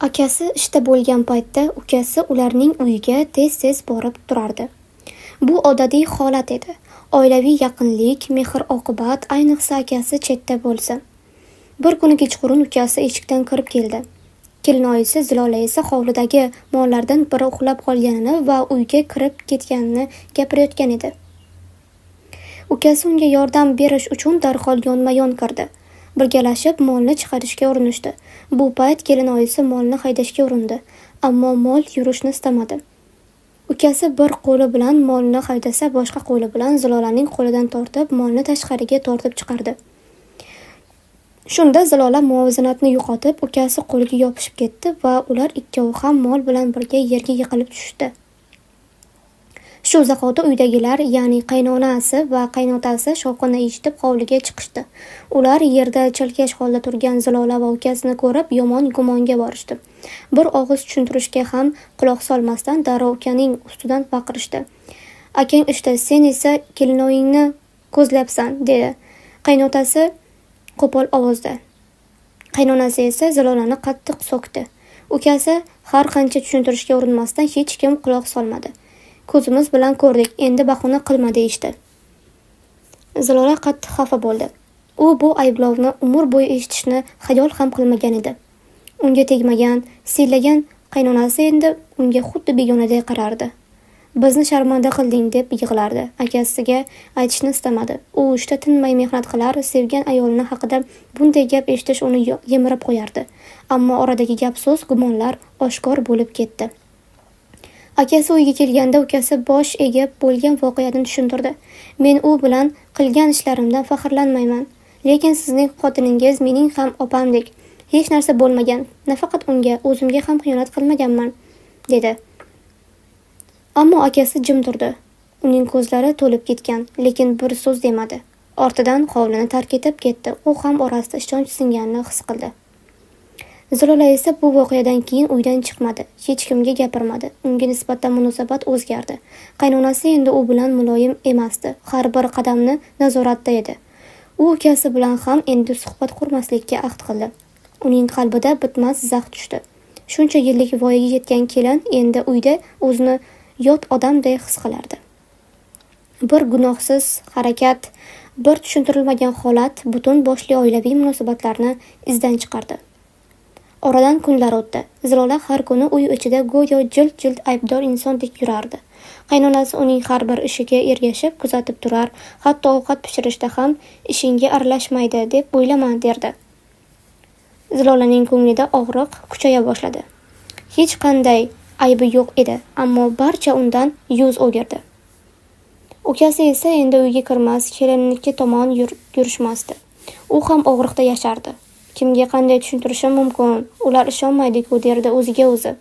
Akasi ishda bo'lgan paytda ukasi ularning uyiga tez-tez borib turardi. Bu odatiy holat edi. Oilaviy yaqinlik, mehr-oqibat, ayniqsa akasi chetda bo'lsa. Bir kuni kechqurun ukasi eshikdan kirib keldi. Kelinoyisi Zilola esa hovlidagi mollardan biri uxlab qolganini va uyga kirib ketganini gapirayotgan edi. Ukasi unga yordam berish uchun darhol yonma-yon kirdi. Birgalashib molni chiqarishga urinishdi. Bu payt kelinoyisi molni haydashga urindi, ammo mol yurishni istamadi. Ukasi bir qo'li bilan molni haydasa, boshqa qo'li bilan Zilolaning qo'lidan tortib, molni tashqariga tortib chiqardi. Shunda Zilola muvozanatni yo'qotib, ukasi qo'liga yopishib ketdi va ular ikkovi ham mol bilan birga yerga yiqilib tushdi. Shu zahoti uydagilar, ya'ni qaynonasi va qaynotasi shovqinni eshitib hovliga chiqishdi. Ular yerda chalkash holda turgan Zilola va ukasini ko'rib, yomon gumonga borishdi. Bir og'iz tushuntirishga ham quloq solmasdan darrov ukaning ustidan baqirishdi. "Akang ishda, sen esa kelinoyingni ko'zlabsan", dedi qaynotasi qo'pol ovozda. Qaynonasi esa Zilolani qattiq so'kdi. Ukasi har qancha tushuntirishga urinmasdan hech kim quloq solmadi. "Ko'zimiz bilan ko'rdik, endi bahona qilma", deyishdi. Zilola qattiq xafa bo'ldi. U bu ayblovni umr bo'yi eshitishni xayol ham qilmagan edi. Unga tegmagan, siylagan qaynonasi endi unga xuddi begonaday qarardi. "Bizni sharmanda qilding", deb yig'lardi. Akasiga aytishni istamadi. U ishda tinmay mehnat qilar, sevgan ayolini haqida bunday gap eshitish uni yemirib qo'yardi. Ammo oradagi gap-so'z, gumonlar oshkor bo'lib ketdi. Akasi uyga kelganda ukasi bosh egib bo'lgan voqeani tushuntirdi. "Men u bilan qilgan ishlarimdan faxrlanmayman, lekin sizning xotiningiz mening ham opamdek. Hech narsa bo'lmagan. Nafaqat unga, o'zimga ham xiyonat qilmaganman", dedi. Ammo akasi jim turdi. Uning ko'zlari to'lib ketgan, lekin bir so'z demadi. Ortidan hovlini tark etib ketdi. U ham orasida ishonch singanini his qildi. Zilola esa bu voqeadan keyin uydan chiqmadi, hech kimga gapirmadi. Unga nisbatan munosabat o'zgardi. Qaynonasi endi u bilan muloyim emasdi, har bir qadamni nazoratda edi. U ukasi bilan ham endi suhbat qurmaslikka ahd qildi. Uning qalbida bitmas zax tushdi. Shuncha yillik voyaga yetgan kelin endi uyda o'zini yot odamday his qilardi. Bir gunohsiz harakat, bir tushuntirilmagan holat butun boshli oilaviy munosabatlarni izdan chiqardi. Oradan kunlar o'tdi. Zilola har kuni uy ichida go'yo jild-jild aybdor insondek yurardi. Qaynonasi uning har bir ishiga ergashib kuzatib turar, hatto ovqat pishirishda ham "ishingga aralashmaydi" deb o'ylama derdi. Zilolaning ko'nglida og'riq kuchaya boshladi. Hech qanday aybi yo'q edi, ammo barcha undan yuz o'girdi. Ukasi esa endi uyga kirmas, kelinniki tomon yurishmasdi. U ham og'riqda yashardi. "Kimga qanday tushuntirishim mumkin? Ular ishonmaydi-ku", derdi o'ziga o'zi.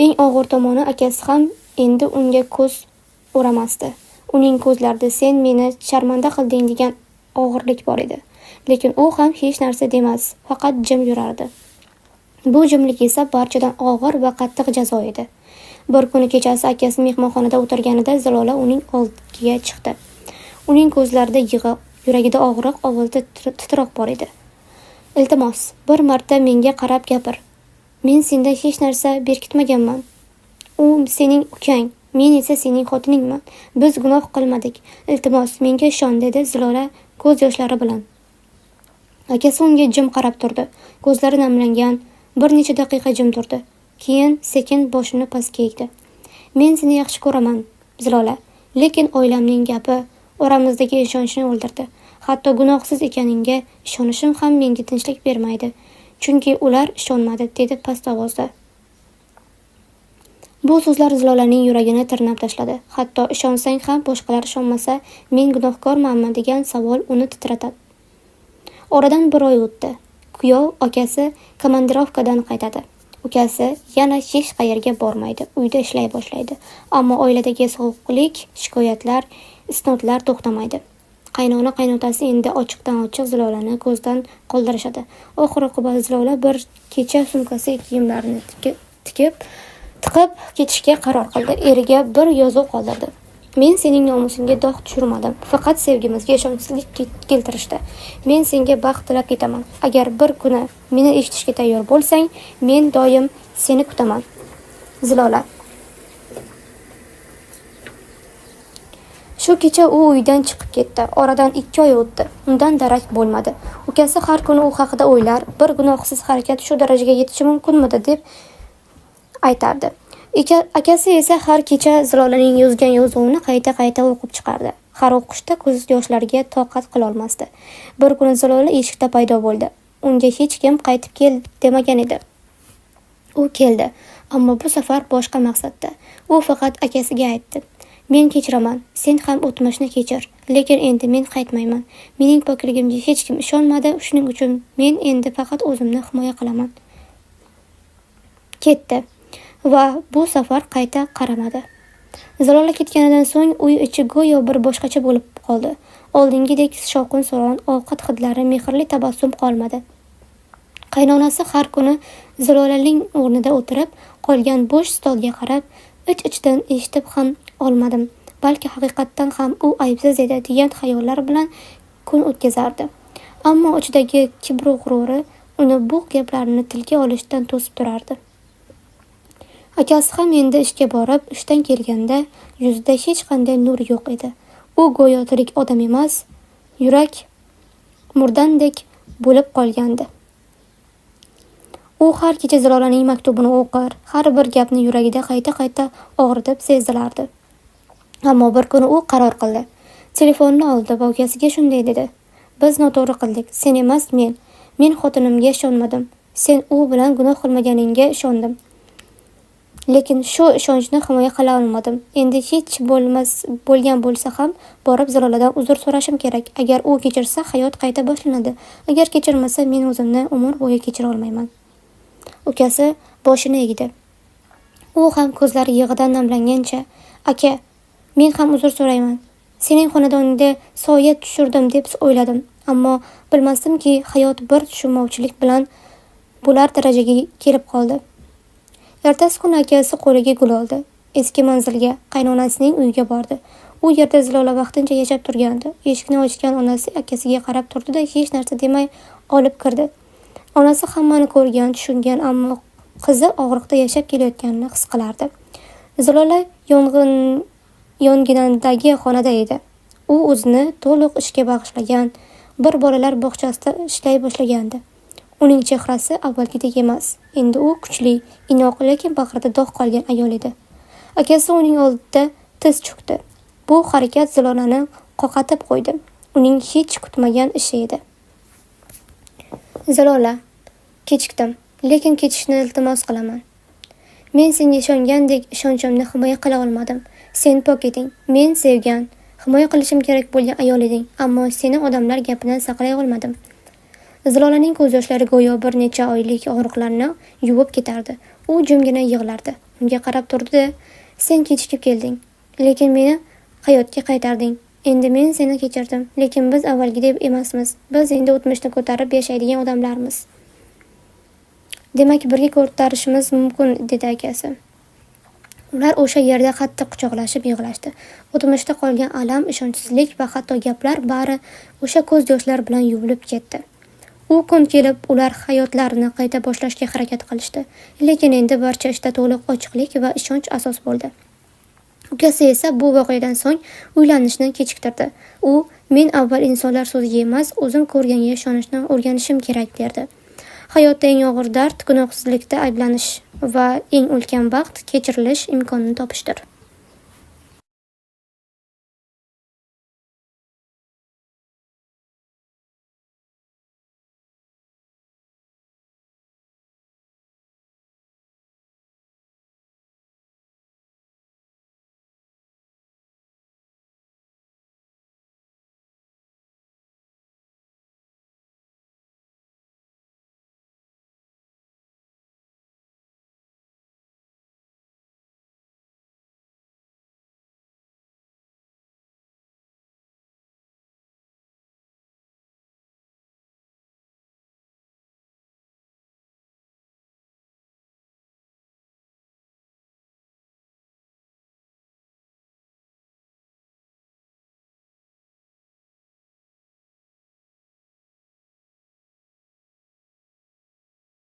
Eng og'ir tomoni, akasi ham endi unga ko'z o'ramasdi. Uning ko'zlarida "sen meni sharmanda qilding" degan og'irlik bor edi. Lekin u ham hech narsa demas, faqat jim yurardi. Bu jimlik esa barchadan og'ir va qattiq jazo edi. Bir kuni kechasi akasi mehmonxonada o'tirganida Zilola uning oldiga chiqdi. Uning ko'zlarida yig'i, yuragida og'riq, ovozida titroq bor edi. "Iltimos, bir marta menga qarab gapir. Men sendan hech narsa berkitmaganman. U sening ukang, men esa sening xotiningman. Biz gunoh qilmadik. Iltimos, menga ishon", dedi Zilola ko'z yoshlari bilan. Akasi unga jim qarab turdi. Ko'zlari namlangan, bir necha daqiqa jim turdi. Keyin sekin boshini pastga egdi. "Men seni yaxshi ko'raman, Zilola, lekin oilamning gapi oramizdagi ishonchni o'ldirdi. Hatto gunohsiz ekaningga ishonishim ham menga tinchlik bermaydi. Chunki ular ishonmadi", dedi past ovozda. Bu so'zlar Zilolaning yuragini tirnab tashladi. Hatto ishonsang ham boshqalar ishonmasa, men gunohkormanmi degan savol uni titratadi. Oradan bir oy o'tdi. Kuyov akasi komandirovkadan qaytadi. Ukasi yana hech qayerga bormaydi, uyda ishlay boshlaydi. Ammo oiladagi sovuqlik, shikoyatlar, isnodlar to'xtamaydi. Qaynona qaynotasi endi ochiqdan-ochiq Zilolani ko'zdan qoldirishadi. Oxir-oqibat Zilola bir kecha sumkasiga kiyimlarini tiqib ketishga qaror qildi. Eriga bir yozuv qoldirdi. Men sening nomusingga dog' tushirmadim. Faqat sevgimizga ishonchsizlik keltirishdi. Men senga baxt tilab ketaman. Agar bir kuni meni eshitishga tayyor bo'lsang, men doim seni kutaman. Zilola. Shu kecha u uydan chiqib ketdi. Oradan 2 oy o'tdi. Undan darak bo'lmadi. Ukasi har kuni u haqida o'ylar, bir gunohsiz harakat shu darajaga yetishi mumkinmidi deb aytardi. Akasi esa har kecha Zilolaning yozgan yozuvini qayta o'qib chiqardi. Har o'qishda ko'z yoshlariga toqat qila olmasdi. Bir kuni Zilola eshikda paydo bo'ldi. Unga hech kim qaytib kel demagan edi. U keldi, ammo bu safar boshqa maqsadda. U faqat akasiga aytdi: "Men kechiraman, sen ham o'tmishni kechir, lekin endi men qaytmayman. Mening pokligimga hech kim ishonmadi, shuning uchun men endi faqat o'zimni himoya qilaman." Ketdi va bu safar qayta qaramadi. Zilola ketganidan so'ng uy ichi go'yo bir boshqacha bo'lib qoldi. Oldingidek shovqin-suron, ovqat hidlari, mehrli tabassum qolmadi. Qaynonasi har kuni Zilolaning o'rnida o'tirib qolgan bo'sh stolga qarab, ich-ichdan eshitib ham olmadim, balki haqiqatdan ham u aybsiz edi degan xayollar bilan kun o'tkazardi. Ammo ichidagi kibr g'ururi uni bu gaplarni tilga olishdan to'sib turardi. Akasi ham endi ishga borib, ishdan kelganda yuzida hech qanday nur yo'q edi. U go'yo tirik odam emas, yurak murdandek bo'lib qolgandi. U har kecha Zilolaning maktubini o'qir, har bir gapni yuragida qayta og'ritib sezdilardi. Ammo bir kuni u qaror qildi. Telefonni oldi va ukasiga shunday dedi: "Biz noto'g'ri qildik. Sen emas, men. Men xotinimga ishonmadim. Sen u bilan gunoh qilmaganingga ishondim. Lekin shu ishonchni himoya qila olmadim. Endi hech bo'lgan bo'lsa ham borib Ziloladan uzr so'rashim kerak. Agar u kechirsa, hayot qayta boshlanadi. Agar kechirmasa, men o'zimni umr bo'yi kechira olmayman." Ukasi boshini egdi. U ham ko'zlari yig'idan namlangancha: "Aka, men ham uzr so'rayman. Sening xonadoningda soya tushirdim deb o'yladim, ammo bilmasdimki, hayot bir tushunmovchilik bilan bular darajaga kelib qoldi." Ertasi kuni akasi qo'liga gul oldi. Eski manzilga, qaynonasining uyiga bordi. U yerda Zilola vaqtincha yashab turgandi. Eshikni ochgan onasi akasiga qarab turdi-da, hech narsa demay olib kirdi. Onasi hammani ko'rgan, tushungan, ammo qizi og'riqda yashab kelayotganini his qilardi. Zilola yonginadagi xonada edi. U o'zini to'liq ishga bag'ishlagan, bir bolalar bog'chasida ishlay boshlagandi. Uning chehrasi avvalgidek emas. Endi u kuchli, inoq, lekin bag'rida dog' qolgan ayol edi. Akasi uning oldida tiz cho'kdi. Bu harakat Zilolani qoqatib qo'ydi. Uning hech kutmagan ishi edi. "Zilola, kechikdim, lekin ketishni iltimos qilaman. Men senga ishongandek ishonchimni himoya qila olmadim. Sen pok eding, men sevgan, himoya qilishim kerak bo'lgan ayol eding, ammo seni odamlar gapidan saqlay olmadim." Zilolaning ko'z yoshlari go'yo bir necha oylik og'riqlarni yuvib ketardi. U jimgina yig'lardi. Unga qarab turdi-da: "Sen kechikib kelding, lekin meni hayotga qaytarding. Endi men seni kechirdim, lekin biz avvalgidek emasmiz. Biz endi o'tmishni ko'tarib yashaydigan odamlarmiz. Demak, birga ko'tarishimiz mumkin", dedi akasi. Ular o'sha yerda qattiq quchoqlashib yig'lashdi. O'tmishda qolgan alam, ishonchsizlik va hatto gaplar bari o'sha ko'z yoshlar bilan yuvilib ketdi. U kun kelib ular hayotlarini qayta boshlashga harakat qilishdi. Lekin endi barcha ishda to'liq ochiqlik va ishonch asos bo'ldi. Ukasi esa bu voqeadan so'ng uylanishni kechiktirdi. U: "Men avval insonlar so'ziga emas, o'zim ko'rganga ishonishni o'rganishim kerak", derdi. Hayotda eng og'ir dard gunohsizlikda ayblanish va eng ulkan baxt kechirilish imkonini topishdir.